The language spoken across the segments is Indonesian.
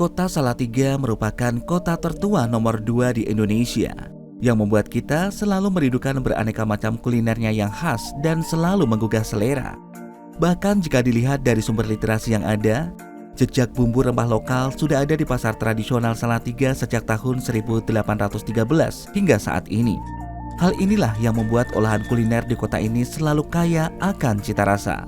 Kota Salatiga merupakan kota tertua nomor 2 di Indonesia, yang membuat kita selalu merindukan beraneka macam kulinernya yang khas dan selalu menggugah selera. Bahkan jika dilihat dari sumber literasi yang ada, jejak bumbu rempah lokal sudah ada di pasar tradisional Salatiga sejak tahun 1813 hingga saat ini. Hal inilah yang membuat olahan kuliner di kota ini selalu kaya akan cita rasa.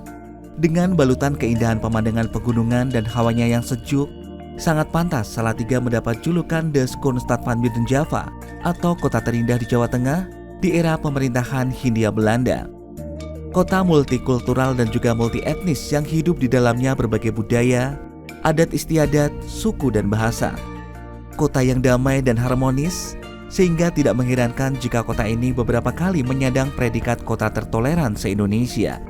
Dengan balutan keindahan pemandangan pegunungan dan hawanya yang sejuk, sangat pantas Salatiga mendapat julukan The Schoonstad van Midden Java atau kota terindah di Jawa Tengah di era pemerintahan Hindia Belanda. Kota multikultural dan juga multi etnis yang hidup di dalamnya berbagai budaya, adat istiadat, suku dan bahasa. Kota yang damai dan harmonis, sehingga tidak mengherankan jika kota ini beberapa kali menyandang predikat kota tertoleran se-Indonesia.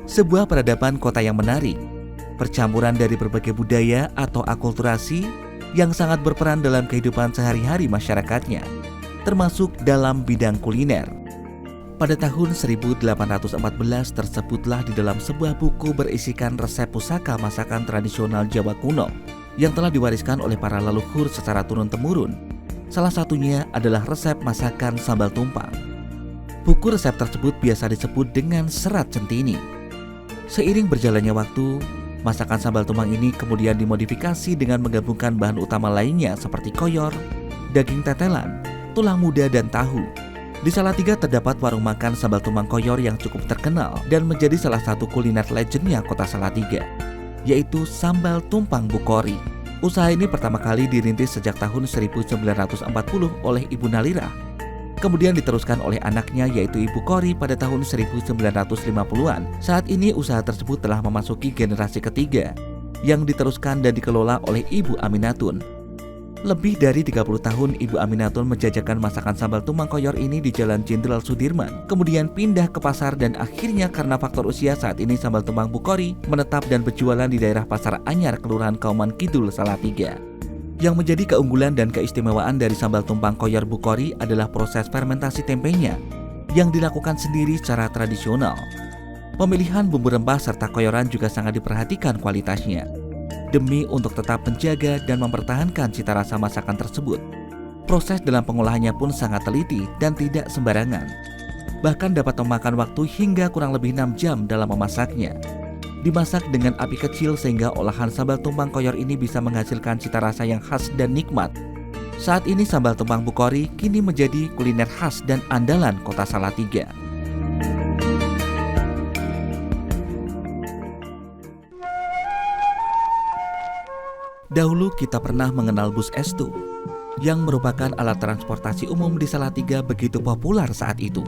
Sebuah peradaban kota yang menarik, percampuran dari berbagai budaya atau akulturasi yang sangat berperan dalam kehidupan sehari-hari masyarakatnya, termasuk dalam bidang kuliner. Pada tahun 1814 tersebutlah di dalam sebuah buku berisikan resep pusaka masakan tradisional Jawa kuno yang telah diwariskan oleh para leluhur secara turun-temurun. Salah satunya adalah resep masakan sambal tumpang. Buku resep tersebut biasa disebut dengan Serat Centini. Seiring berjalannya waktu, masakan sambal tumpang ini kemudian dimodifikasi dengan menggabungkan bahan utama lainnya seperti koyor, daging tetelan, tulang muda, dan tahu. Di Salatiga terdapat warung makan sambal tumpang koyor yang cukup terkenal dan menjadi salah satu kuliner legendnya kota Salatiga, yaitu Sambal Tumpang Bukori. Usaha ini pertama kali dirintis sejak tahun 1940 oleh Ibu Nalira. Kemudian diteruskan oleh anaknya yaitu Ibu Kori pada tahun 1950-an. Saat ini usaha tersebut telah memasuki generasi ketiga yang diteruskan dan dikelola oleh Ibu Aminatun. Lebih dari 30 tahun Ibu Aminatun menjajakan masakan sambal tumpang koyor ini di Jalan Jenderal Sudirman. Kemudian pindah ke pasar dan akhirnya karena faktor usia saat ini sambal tumpang Bukori menetap dan berjualan di daerah Pasar Anyar, Kelurahan Kauman Kidul, Salatiga. Yang menjadi keunggulan dan keistimewaan dari sambal tumpang koyor Bukori adalah proses fermentasi tempenya yang dilakukan sendiri secara tradisional. Pemilihan bumbu rempah serta koyoran juga sangat diperhatikan kualitasnya, demi untuk tetap menjaga dan mempertahankan cita rasa masakan tersebut. Proses dalam pengolahannya pun sangat teliti dan tidak sembarangan. Bahkan dapat memakan waktu hingga kurang lebih 6 jam dalam memasaknya. Dimasak dengan api kecil sehingga olahan sambal tumpang koyor ini bisa menghasilkan cita rasa yang khas dan nikmat. Saat ini sambal tumpang Bukori kini menjadi kuliner khas dan andalan kota Salatiga. Dahulu kita pernah mengenal bus Estu, yang merupakan alat transportasi umum di Salatiga begitu populer saat itu.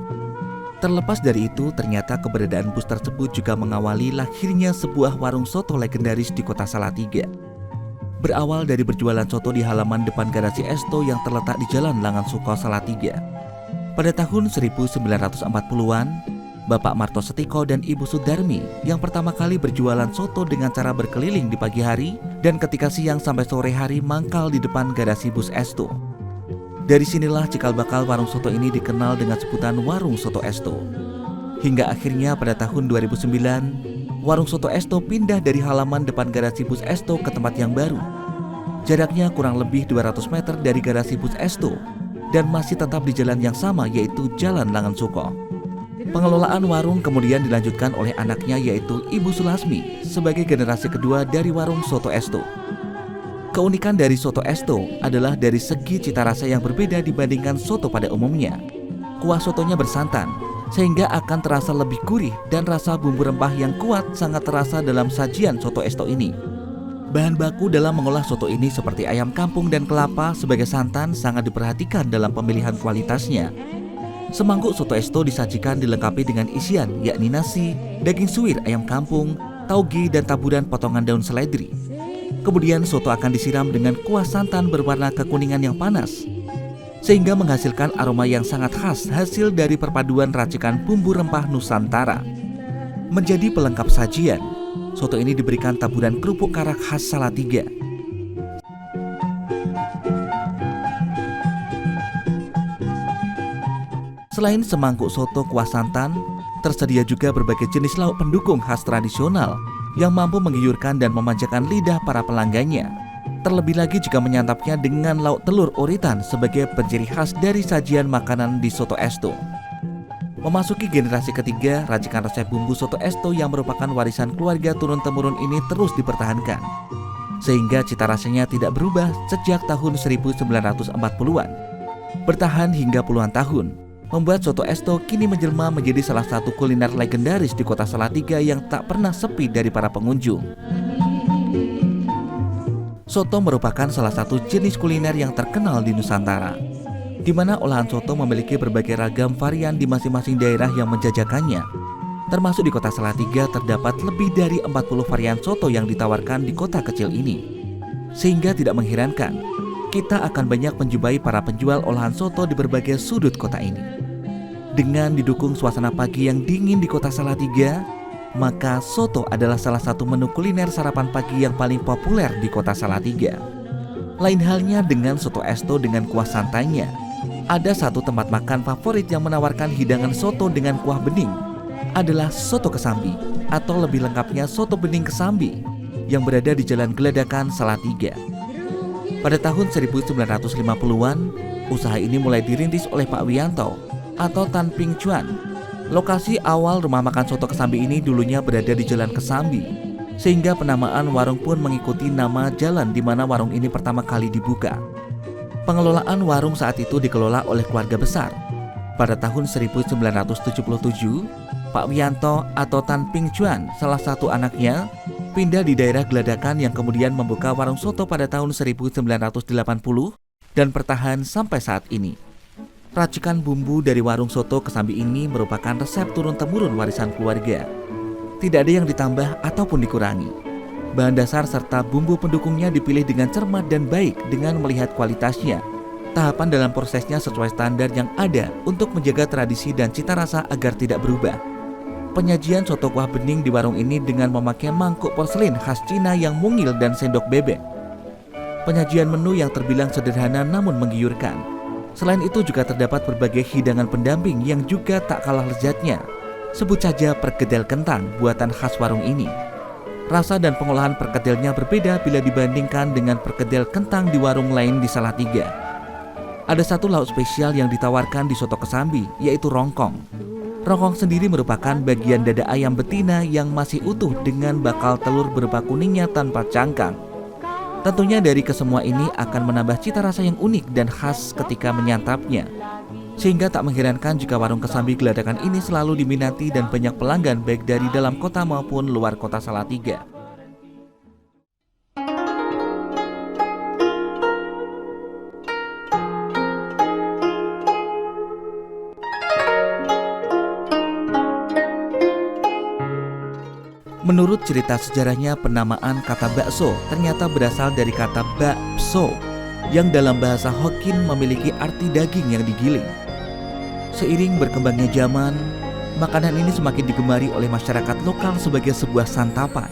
Terlepas dari itu, ternyata keberadaan bus tersebut juga mengawali lahirnya sebuah warung soto legendaris di kota Salatiga. Berawal dari berjualan soto di halaman depan garasi Esto yang terletak di Jalan Langan Suko, Salatiga. Pada tahun 1940-an, Bapak Marto Setiko dan Ibu Sudarmi yang pertama kali berjualan soto dengan cara berkeliling di pagi hari dan ketika siang sampai sore hari mangkal di depan garasi bus Esto. Dari sinilah cikal bakal warung soto ini dikenal dengan sebutan Warung Soto Esto. Hingga akhirnya pada tahun 2009, Warung Soto Esto pindah dari halaman depan garasi bus Esto ke tempat yang baru. Jaraknya kurang lebih 200 meter dari garasi bus Esto dan masih tetap di jalan yang sama yaitu Jalan Langan Suko. Pengelolaan warung kemudian dilanjutkan oleh anaknya yaitu Ibu Sulasmi sebagai generasi kedua dari Warung Soto Esto. Keunikan dari soto Esto adalah dari segi cita rasa yang berbeda dibandingkan soto pada umumnya. Kuah sotonya bersantan, sehingga akan terasa lebih gurih dan rasa bumbu rempah yang kuat sangat terasa dalam sajian soto Esto ini. Bahan baku dalam mengolah soto ini seperti ayam kampung dan kelapa sebagai santan sangat diperhatikan dalam pemilihan kualitasnya. Semangkuk soto Esto disajikan dilengkapi dengan isian yakni nasi, daging suwir ayam kampung, tauge dan taburan potongan daun seledri. Kemudian soto akan disiram dengan kuah santan berwarna kekuningan yang panas, sehingga menghasilkan aroma yang sangat khas hasil dari perpaduan racikan bumbu rempah Nusantara. Menjadi pelengkap sajian, soto ini diberikan taburan kerupuk karak khas Salatiga. Selain semangkuk soto kuah santan, tersedia juga berbagai jenis lauk pendukung khas tradisional yang mampu menggiurkan dan memanjakan lidah para pelanggannya. Terlebih lagi jika menyantapnya dengan lauk telur uritan sebagai penciri khas dari sajian makanan di soto esto. Memasuki generasi ketiga, racikan resep bumbu soto esto yang merupakan warisan keluarga turun-temurun ini terus dipertahankan, sehingga cita rasanya tidak berubah sejak tahun 1940-an. Bertahan hingga puluhan tahun, membuat soto esto kini menjelma menjadi salah satu kuliner legendaris di kota Salatiga yang tak pernah sepi dari para pengunjung. Soto merupakan salah satu jenis kuliner yang terkenal di Nusantara, di mana olahan soto memiliki berbagai ragam varian di masing-masing daerah yang menjajakannya. Termasuk di kota Salatiga terdapat lebih dari 40 varian soto yang ditawarkan di kota kecil ini. Sehingga tidak mengherankan, kita akan banyak menjumpai para penjual olahan soto di berbagai sudut kota ini. Dengan didukung suasana pagi yang dingin di kota Salatiga, maka soto adalah salah satu menu kuliner sarapan pagi yang paling populer di kota Salatiga. Lain halnya dengan soto esto dengan kuah santainya. Ada satu tempat makan favorit yang menawarkan hidangan soto dengan kuah bening, adalah Soto Kesambi, atau lebih lengkapnya Soto Bening Kesambi, yang berada di Jalan Geladakan, Salatiga. Pada tahun 1950-an, usaha ini mulai dirintis oleh Pak Wianto atau Tan Ping Chuan. Lokasi awal rumah makan Soto Kesambi ini dulunya berada di Jalan Kesambi, sehingga penamaan warung pun mengikuti nama jalan di mana warung ini pertama kali dibuka. Pengelolaan warung saat itu dikelola oleh keluarga besar. Pada tahun 1977, Pak Wianto atau Tan Ping Chuan, salah satu anaknya, pindah di daerah Geladakan yang kemudian membuka warung soto pada tahun 1980 dan bertahan sampai saat ini. Racikan bumbu dari warung Soto Kesambi ini merupakan resep turun-temurun warisan keluarga. Tidak ada yang ditambah ataupun dikurangi. Bahan dasar serta bumbu pendukungnya dipilih dengan cermat dan baik dengan melihat kualitasnya. Tahapan dalam prosesnya sesuai standar yang ada untuk menjaga tradisi dan cita rasa agar tidak berubah. Penyajian soto kuah bening di warung ini dengan memakai mangkuk porselin khas Cina yang mungil dan sendok bebek. Penyajian menu yang terbilang sederhana namun menggiurkan. Selain itu juga terdapat berbagai hidangan pendamping yang juga tak kalah lezatnya. Sebut saja perkedel kentang buatan khas warung ini. Rasa dan pengolahan perkedelnya berbeda bila dibandingkan dengan perkedel kentang di warung lain di Salatiga. Ada satu lauk spesial yang ditawarkan di Soto Kesambi, yaitu rongkong. Rongkong sendiri merupakan bagian dada ayam betina yang masih utuh dengan bakal telur berupa kuningnya tanpa cangkang. Tentunya dari kesemua ini akan menambah cita rasa yang unik dan khas ketika menyantapnya. Sehingga tak mengherankan jika warung Kesambi Geladakan ini selalu diminati dan banyak pelanggan baik dari dalam kota maupun luar kota Salatiga. Menurut cerita sejarahnya, penamaan kata bakso ternyata berasal dari kata bakso yang dalam bahasa Hokkien memiliki arti daging yang digiling. Seiring berkembangnya zaman, makanan ini semakin digemari oleh masyarakat lokal sebagai sebuah santapan.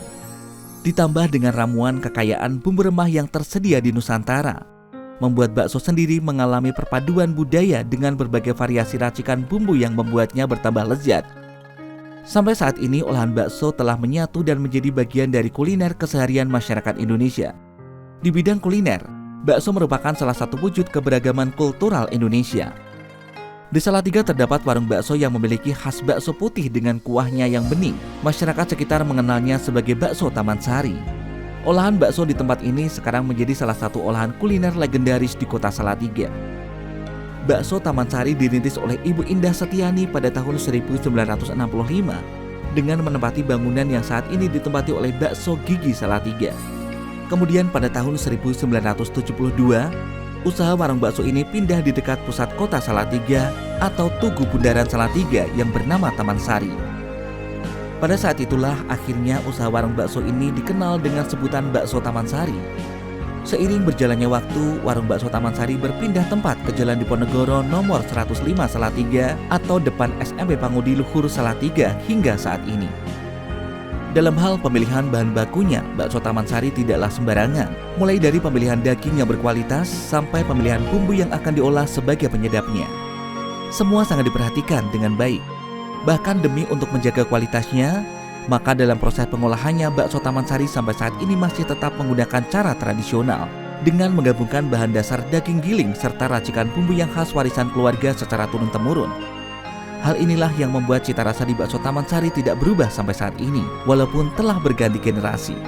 Ditambah dengan ramuan kekayaan bumbu remah yang tersedia di Nusantara, membuat bakso sendiri mengalami perpaduan budaya dengan berbagai variasi racikan bumbu yang membuatnya bertambah lezat. Sampai saat ini olahan bakso telah menyatu dan menjadi bagian dari kuliner keseharian masyarakat Indonesia. Di bidang kuliner, bakso merupakan salah satu wujud keberagaman kultural Indonesia. Di Salatiga terdapat warung bakso yang memiliki khas bakso putih dengan kuahnya yang bening. Masyarakat sekitar mengenalnya sebagai bakso Taman Sari. Olahan bakso di tempat ini sekarang menjadi salah satu olahan kuliner legendaris di kota Salatiga. Bakso Taman Sari dirintis oleh Ibu Indah Setiani pada tahun 1965 dengan menempati bangunan yang saat ini ditempati oleh Bakso Gigi Salatiga. Kemudian pada tahun 1972, usaha warung bakso ini pindah di dekat pusat kota Salatiga atau Tugu Bundaran Salatiga yang bernama Taman Sari. Pada saat itulah akhirnya usaha warung bakso ini dikenal dengan sebutan Bakso Taman Sari. Seiring berjalannya waktu, warung bakso Taman Sari berpindah tempat ke Jalan Diponegoro nomor 105 Salatiga atau depan SMP Pangudi Luhur Salatiga hingga saat ini. Dalam hal pemilihan bahan bakunya, bakso Taman Sari tidaklah sembarangan, mulai dari pemilihan daging yang berkualitas sampai pemilihan bumbu yang akan diolah sebagai penyedapnya. Semua sangat diperhatikan dengan baik. Bahkan demi untuk menjaga kualitasnya, Maka dalam proses pengolahannya, bakso Taman Sari sampai saat ini masih tetap menggunakan cara tradisional dengan menggabungkan bahan dasar daging giling serta racikan bumbu yang khas warisan keluarga secara turun-temurun. Hal inilah yang membuat cita rasa di bakso Taman Sari tidak berubah sampai saat ini, walaupun telah berganti generasi.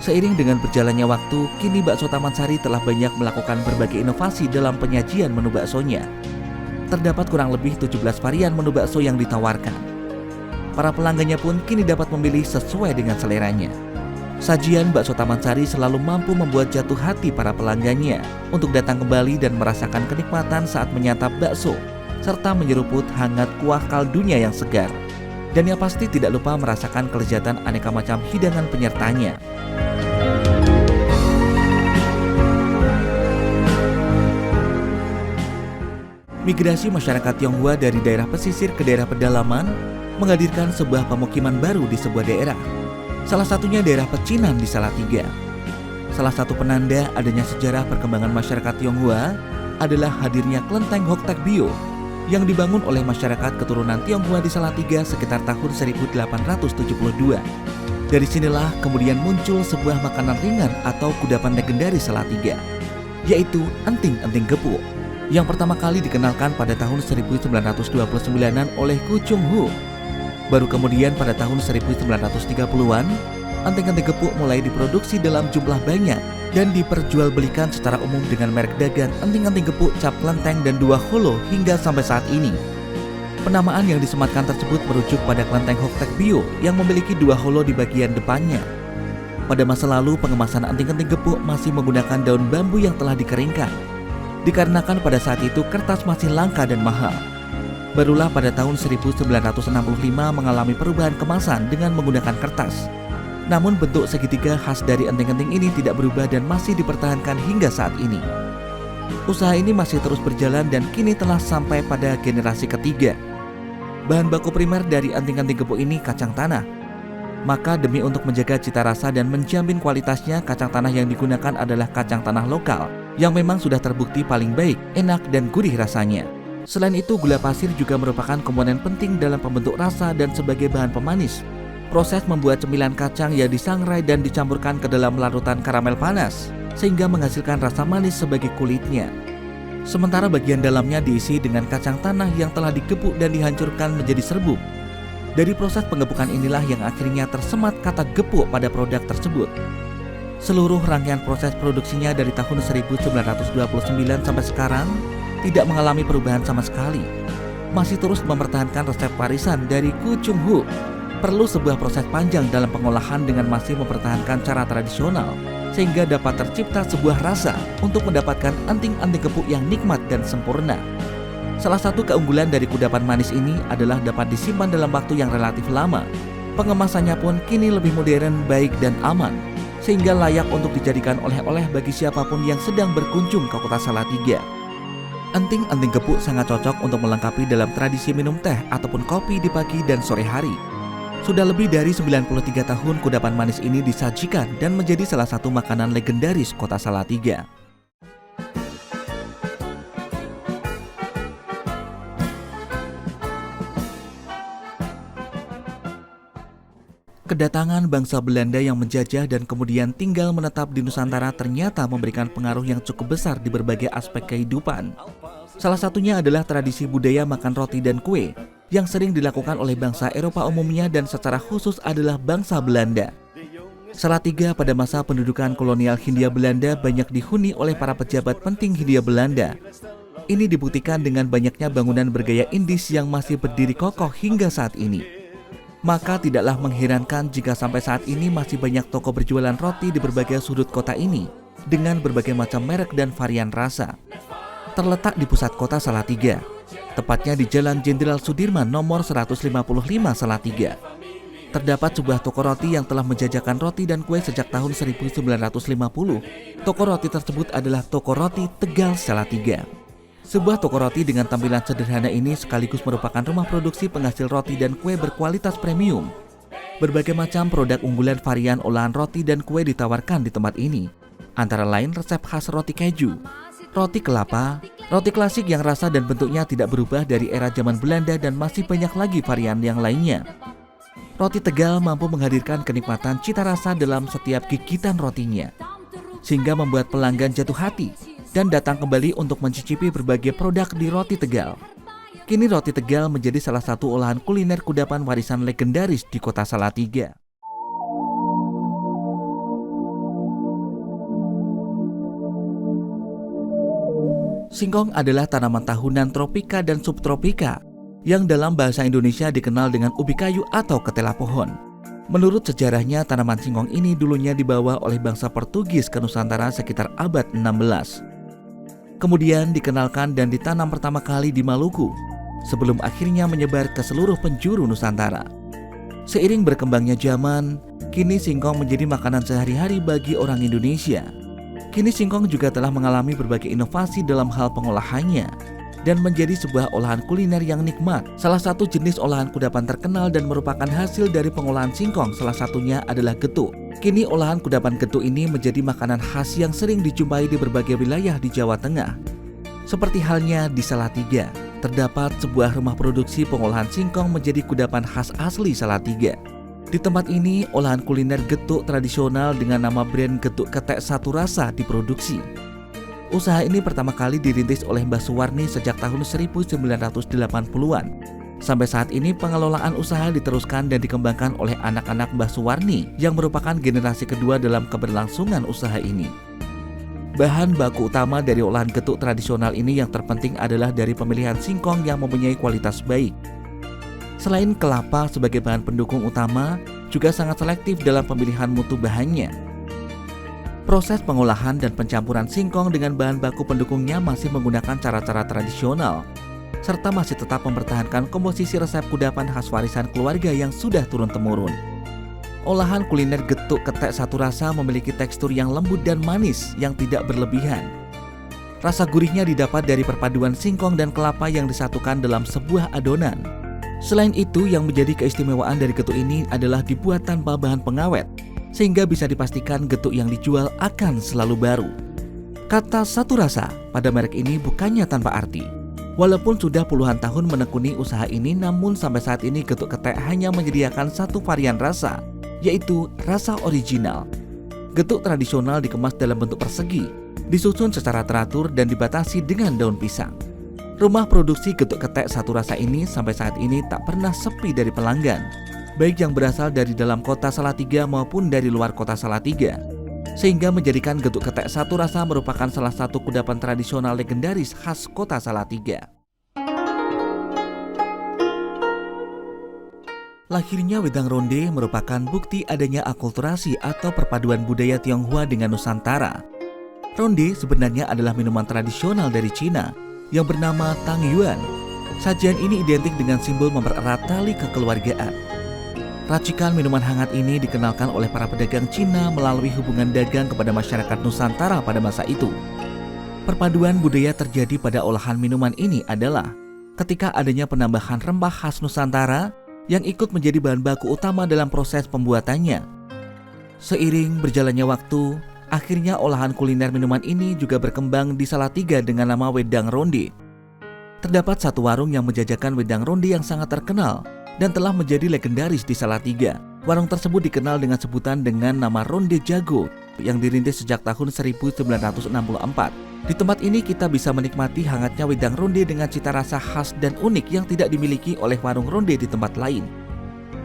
Seiring dengan berjalannya waktu, kini bakso Taman Sari telah banyak melakukan berbagai inovasi dalam penyajian menu baksonya. Terdapat kurang lebih 17 varian menu bakso yang ditawarkan. Para pelanggannya pun kini dapat memilih sesuai dengan seleranya. Sajian bakso Taman Sari selalu mampu membuat jatuh hati para pelanggannya untuk datang kembali dan merasakan kenikmatan saat menyantap bakso, serta menyeruput hangat kuah kaldunya yang segar. Dan yang pasti tidak lupa merasakan kelezatan aneka macam hidangan penyertanya. Migrasi masyarakat Tionghoa dari daerah pesisir ke daerah pedalaman menghadirkan sebuah pemukiman baru di sebuah daerah. Salah satunya daerah Pecinan di Salatiga. Salah satu penanda adanya sejarah perkembangan masyarakat Tionghoa adalah hadirnya kelenteng Hok Tak Bio yang dibangun oleh masyarakat keturunan Tionghoa di Salatiga sekitar tahun 1872. Dari sinilah kemudian muncul sebuah makanan ringan atau kudapan legendaris Salatiga, yaitu enting-enting gepuk, yang pertama kali dikenalkan pada tahun 1929-an oleh Ku Chung Hu. Baru kemudian pada tahun 1930-an, enting-enting gepuk mulai diproduksi dalam jumlah banyak dan diperjualbelikan secara umum dengan merek dagang enting-enting gepuk Cap Kelenteng dan Dua Holo hingga sampai saat ini. Penamaan yang disematkan tersebut merujuk pada kelenteng Hok Tak Bio yang memiliki 2 holo di bagian depannya. Pada masa lalu, pengemasan enting-enting gepuk masih menggunakan daun bambu yang telah dikeringkan, dikarenakan pada saat itu kertas masih langka dan mahal. Barulah pada tahun 1965 mengalami perubahan kemasan dengan menggunakan kertas. Namun bentuk segitiga khas dari enting-enting ini tidak berubah dan masih dipertahankan hingga saat ini. Usaha ini masih terus berjalan dan kini telah sampai pada generasi ketiga. Bahan baku primer dari enting-enting gepuk ini kacang tanah. Maka demi untuk menjaga cita rasa dan menjamin kualitasnya, kacang tanah yang digunakan adalah kacang tanah lokal yang memang sudah terbukti paling baik, enak, dan gurih rasanya. Selain itu, gula pasir juga merupakan komponen penting dalam pembentuk rasa dan sebagai bahan pemanis. Proses membuat cemilan kacang yang disangrai dan dicampurkan ke dalam larutan karamel panas, sehingga menghasilkan rasa manis sebagai kulitnya. Sementara bagian dalamnya diisi dengan kacang tanah yang telah digepuk dan dihancurkan menjadi serbuk. Dari proses penggepukan inilah yang akhirnya tersemat kata gepuk pada produk tersebut. Seluruh rangkaian proses produksinya dari tahun 1929 sampai sekarang tidak mengalami perubahan sama sekali. Masih terus mempertahankan resep warisan dari Ku Chung Hu. Perlu sebuah proses panjang dalam pengolahan dengan masih mempertahankan cara tradisional, sehingga dapat tercipta sebuah rasa untuk mendapatkan enting-enting gepuk yang nikmat dan sempurna. Salah satu keunggulan dari kudapan manis ini adalah dapat disimpan dalam waktu yang relatif lama. Pengemasannya pun kini lebih modern, baik, dan aman, sehingga layak untuk dijadikan oleh-oleh bagi siapapun yang sedang berkunjung ke kota Salatiga. Enting-enting gepuk sangat cocok untuk melengkapi dalam tradisi minum teh ataupun kopi di pagi dan sore hari. Sudah lebih dari 93 tahun kudapan manis ini disajikan dan menjadi salah satu makanan legendaris kota Salatiga. Kedatangan bangsa Belanda yang menjajah dan kemudian tinggal menetap di Nusantara ternyata memberikan pengaruh yang cukup besar di berbagai aspek kehidupan. Salah satunya adalah tradisi budaya makan roti dan kue yang sering dilakukan oleh bangsa Eropa umumnya dan secara khusus adalah bangsa Belanda. Salatiga pada masa pendudukan kolonial Hindia Belanda banyak dihuni oleh para pejabat penting Hindia Belanda. Ini dibuktikan dengan banyaknya bangunan bergaya Indis yang masih berdiri kokoh hingga saat ini. Maka tidaklah mengherankan jika sampai saat ini masih banyak toko berjualan roti di berbagai sudut kota ini dengan berbagai macam merek dan varian rasa. Terletak di pusat kota Salatiga, tepatnya di Jalan Jenderal Sudirman nomor 155 Salatiga. Terdapat sebuah toko roti yang telah menjajakan roti dan kue sejak tahun 1950. Toko roti tersebut adalah Toko Roti Tegal Salatiga. Sebuah toko roti dengan tampilan sederhana ini sekaligus merupakan rumah produksi penghasil roti dan kue berkualitas premium. Berbagai macam produk unggulan varian olahan roti dan kue ditawarkan di tempat ini. Antara lain resep khas roti keju, roti kelapa, roti klasik yang rasa dan bentuknya tidak berubah dari era zaman Belanda dan masih banyak lagi varian yang lainnya. Roti Tegal mampu menghadirkan kenikmatan cita rasa dalam setiap gigitan rotinya, sehingga membuat pelanggan jatuh hati dan datang kembali untuk mencicipi berbagai produk di Roti Tegal. Kini Roti Tegal menjadi salah satu olahan kuliner kudapan warisan legendaris di Kota Salatiga. Singkong adalah tanaman tahunan tropika dan subtropika yang dalam bahasa Indonesia dikenal dengan ubi kayu atau ketela pohon. Menurut sejarahnya, tanaman singkong ini dulunya dibawa oleh bangsa Portugis ke Nusantara sekitar abad 16. Kemudian dikenalkan dan ditanam pertama kali di Maluku, sebelum akhirnya menyebar ke seluruh penjuru Nusantara. Seiring berkembangnya zaman, kini singkong menjadi makanan sehari-hari bagi orang Indonesia. Kini singkong juga telah mengalami berbagai inovasi dalam hal pengolahannya dan menjadi sebuah olahan kuliner yang nikmat. Salah satu jenis olahan kudapan terkenal dan merupakan hasil dari pengolahan singkong salah satunya adalah getuk. Kini olahan kudapan getuk ini menjadi makanan khas yang sering dijumpai di berbagai wilayah di Jawa Tengah. Seperti halnya di Salatiga, terdapat sebuah rumah produksi pengolahan singkong menjadi kudapan khas asli Salatiga. Di tempat ini, olahan kuliner getuk tradisional dengan nama brand Getuk Ketek Satu Rasa diproduksi. Usaha ini pertama kali dirintis oleh Mbah Suwarni sejak tahun 1980-an. Sampai saat ini pengelolaan usaha diteruskan dan dikembangkan oleh anak-anak Mbah Suwarni yang merupakan generasi kedua dalam keberlangsungan usaha ini. Bahan baku utama dari olahan getuk tradisional ini yang terpenting adalah dari pemilihan singkong yang mempunyai kualitas baik. Selain kelapa sebagai bahan pendukung utama, juga sangat selektif dalam pemilihan mutu bahannya. Proses pengolahan dan pencampuran singkong dengan bahan baku pendukungnya masih menggunakan cara-cara tradisional, serta masih tetap mempertahankan komposisi resep kudapan khas warisan keluarga yang sudah turun-temurun. Olahan kuliner getuk ketek satu rasa memiliki tekstur yang lembut dan manis yang tidak berlebihan. Rasa gurihnya didapat dari perpaduan singkong dan kelapa yang disatukan dalam sebuah adonan. Selain itu, yang menjadi keistimewaan dari getuk ini adalah dibuat tanpa bahan pengawet, sehingga bisa dipastikan getuk yang dijual akan selalu baru. Kata satu rasa pada merek ini bukannya tanpa arti. Walaupun sudah puluhan tahun menekuni usaha ini, namun sampai saat ini getuk ketek hanya menyediakan satu varian rasa, yaitu rasa original. Getuk tradisional dikemas dalam bentuk persegi, disusun secara teratur dan dibatasi dengan daun pisang. Rumah produksi getuk ketek satu rasa ini sampai saat ini tak pernah sepi dari pelanggan, baik yang berasal dari dalam kota Salatiga maupun dari luar kota Salatiga, sehingga menjadikan getuk ketek satu rasa merupakan salah satu kudapan tradisional legendaris khas kota Salatiga. Lahirnya wedang ronde merupakan bukti adanya akulturasi atau perpaduan budaya Tionghoa dengan Nusantara. Ronde sebenarnya adalah minuman tradisional dari Cina yang bernama Tang Yuan. Sajian ini identik dengan simbol mempererat tali kekeluargaan. Racikan minuman hangat ini dikenalkan oleh para pedagang Cina melalui hubungan dagang kepada masyarakat Nusantara pada masa itu. Perpaduan budaya terjadi pada olahan minuman ini adalah ketika adanya penambahan rempah khas Nusantara yang ikut menjadi bahan baku utama dalam proses pembuatannya. Seiring berjalannya waktu, akhirnya olahan kuliner minuman ini juga berkembang di Salatiga dengan nama wedang ronde. Terdapat satu warung yang menjajakan wedang ronde yang sangat terkenal dan telah menjadi legendaris di Salatiga. Warung tersebut dikenal dengan sebutan dengan nama Ronde Jago yang dirintis sejak tahun 1964. Di tempat ini kita bisa menikmati hangatnya wedang ronde dengan cita rasa khas dan unik yang tidak dimiliki oleh warung ronde di tempat lain.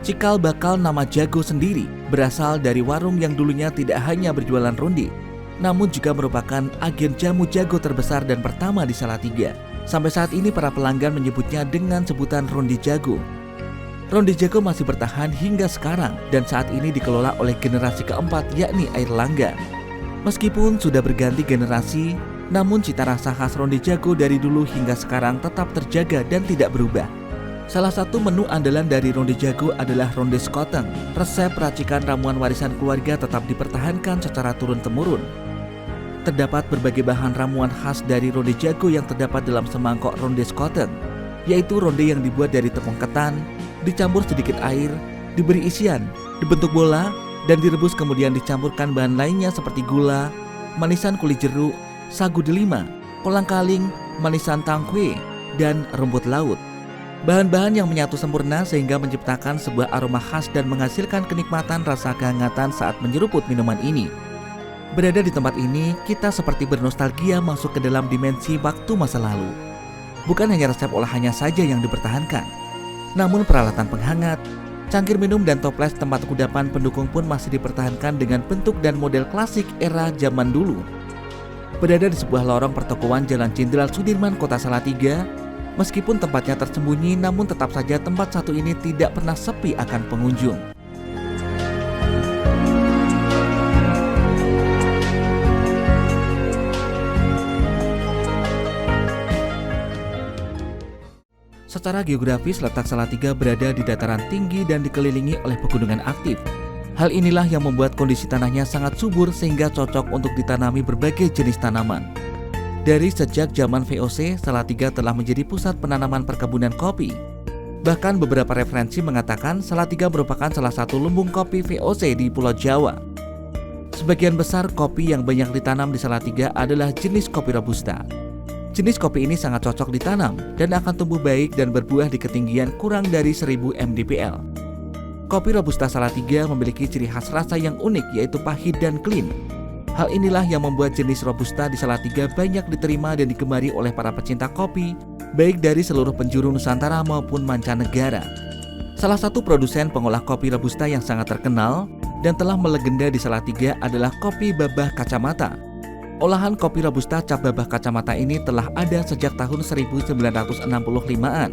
Cikal bakal nama Jago sendiri berasal dari warung yang dulunya tidak hanya berjualan ronde, namun juga merupakan agen jamu jago terbesar dan pertama di Salatiga. Sampai saat ini para pelanggan menyebutnya dengan sebutan Ronde Jago. Ronde Jago masih bertahan hingga sekarang dan saat ini dikelola oleh generasi keempat, yakni Airlangga. Meskipun sudah berganti generasi, namun cita rasa khas Ronde Jago dari dulu hingga sekarang tetap terjaga dan tidak berubah. Salah satu menu andalan dari Ronde Jago adalah ronde skoteng. Resep racikan ramuan warisan keluarga tetap dipertahankan secara turun-temurun. Terdapat berbagai bahan ramuan khas dari Ronde Jago yang terdapat dalam semangkok ronde skoteng, yaitu ronde yang dibuat dari tepung ketan, dicampur sedikit air, diberi isian, dibentuk bola, dan direbus kemudian dicampurkan bahan lainnya seperti gula, manisan kulit jeruk, sagu delima, kolang kaling, manisan tangkwe, dan rumput laut. Bahan-bahan yang menyatu sempurna sehingga menciptakan sebuah aroma khas dan menghasilkan kenikmatan rasa kehangatan saat menyeruput minuman ini. Berada di tempat ini, kita seperti bernostalgia masuk ke dalam dimensi waktu masa lalu. Bukan hanya resep olahannya saja yang dipertahankan, namun peralatan penghangat, cangkir minum dan toples tempat kudapan pendukung pun masih dipertahankan dengan bentuk dan model klasik era zaman dulu. Berada di sebuah lorong pertokoan Jalan Jenderal Sudirman, Kota Salatiga, meskipun tempatnya tersembunyi, namun tetap saja tempat satu ini tidak pernah sepi akan pengunjung. Secara geografis, letak Salatiga berada di dataran tinggi dan dikelilingi oleh pegunungan aktif. Hal inilah yang membuat kondisi tanahnya sangat subur sehingga cocok untuk ditanami berbagai jenis tanaman. Dari sejak zaman VOC, Salatiga telah menjadi pusat penanaman perkebunan kopi. Bahkan beberapa referensi mengatakan Salatiga merupakan salah satu lumbung kopi VOC di Pulau Jawa. Sebagian besar kopi yang banyak ditanam di Salatiga adalah jenis kopi Robusta. Jenis kopi ini sangat cocok ditanam dan akan tumbuh baik dan berbuah di ketinggian kurang dari 1000 mdpl. Kopi Robusta Salatiga memiliki ciri khas rasa yang unik, yaitu pahit dan clean. Hal inilah yang membuat jenis Robusta di Salatiga banyak diterima dan digemari oleh para pecinta kopi, baik dari seluruh penjuru Nusantara maupun mancanegara. Salah satu produsen pengolah kopi Robusta yang sangat terkenal dan telah melegenda di Salatiga adalah Kopi Babah Kacamata. Olahan kopi Robusta cap babah kacamata ini telah ada sejak tahun 1965-an.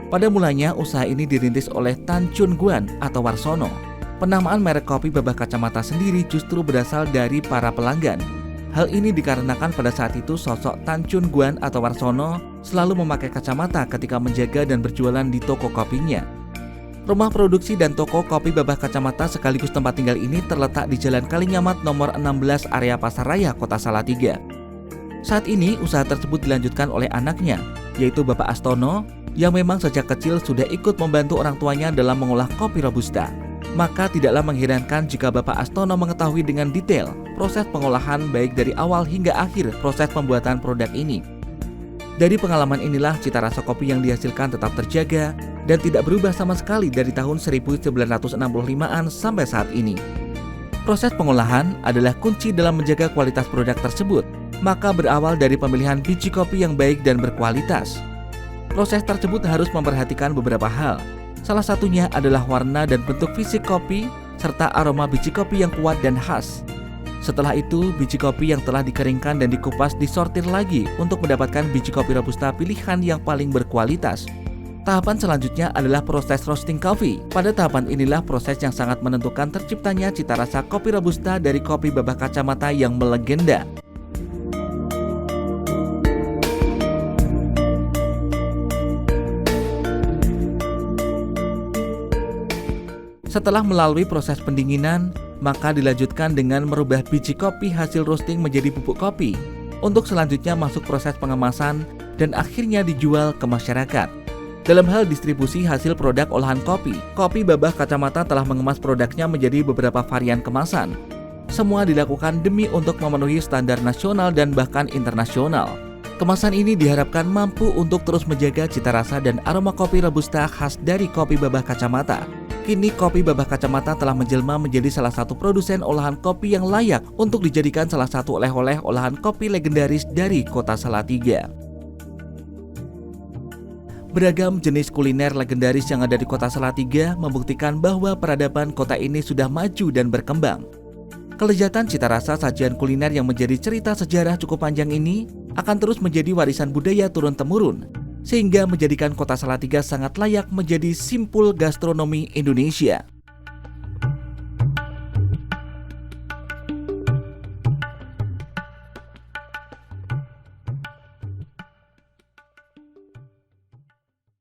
Pada mulanya usaha ini dirintis oleh Tan Chun Guan atau Warsono. Penamaan merek kopi babah kacamata sendiri justru berasal dari para pelanggan. Hal ini dikarenakan pada saat itu sosok Tan Chun Guan atau Warsono selalu memakai kacamata ketika menjaga dan berjualan di toko kopinya. Rumah produksi dan toko kopi babah kacamata sekaligus tempat tinggal ini terletak di Jalan Kalinyamat nomor 16 area Pasaraya, Kota Salatiga. Saat ini usaha tersebut dilanjutkan oleh anaknya, yaitu Bapak Astono, yang memang sejak kecil sudah ikut membantu orang tuanya dalam mengolah kopi Robusta. Maka tidaklah mengherankan jika Bapak Astono mengetahui dengan detail proses pengolahan baik dari awal hingga akhir proses pembuatan produk ini. Dari pengalaman inilah cita rasa kopi yang dihasilkan tetap terjaga dan tidak berubah sama sekali dari tahun 1965-an sampai saat ini. Proses pengolahan adalah kunci dalam menjaga kualitas produk tersebut, maka berawal dari pemilihan biji kopi yang baik dan berkualitas. Proses tersebut harus memperhatikan beberapa hal. Salah satunya adalah warna dan bentuk fisik kopi, serta aroma biji kopi yang kuat dan khas. Setelah itu, biji kopi yang telah dikeringkan dan dikupas disortir lagi untuk mendapatkan biji kopi Robusta pilihan yang paling berkualitas. Tahapan selanjutnya adalah proses roasting coffee. Pada tahapan inilah proses yang sangat menentukan terciptanya cita rasa kopi Robusta dari kopi babah kacamata yang melegenda. Setelah melalui proses pendinginan, maka dilanjutkan dengan merubah biji kopi hasil roasting menjadi bubuk kopi untuk selanjutnya masuk proses pengemasan dan akhirnya dijual ke masyarakat. Dalam hal distribusi hasil produk olahan kopi, Kopi Babah Kacamata telah mengemas produknya menjadi beberapa varian kemasan. Semua dilakukan demi untuk memenuhi standar nasional dan bahkan internasional. Kemasan ini diharapkan mampu untuk terus menjaga cita rasa dan aroma kopi Robusta khas dari Kopi Babah Kacamata. Kini Kopi Babah Kacamata telah menjelma menjadi salah satu produsen olahan kopi yang layak untuk dijadikan salah satu oleh-oleh olahan kopi legendaris dari Kota Salatiga. Beragam jenis kuliner legendaris yang ada di Kota Salatiga membuktikan bahwa peradaban kota ini sudah maju dan berkembang. Kelezatan cita rasa sajian kuliner yang menjadi cerita sejarah cukup panjang ini akan terus menjadi warisan budaya turun-temurun, sehingga menjadikan Kota Salatiga sangat layak menjadi simpul gastronomi Indonesia.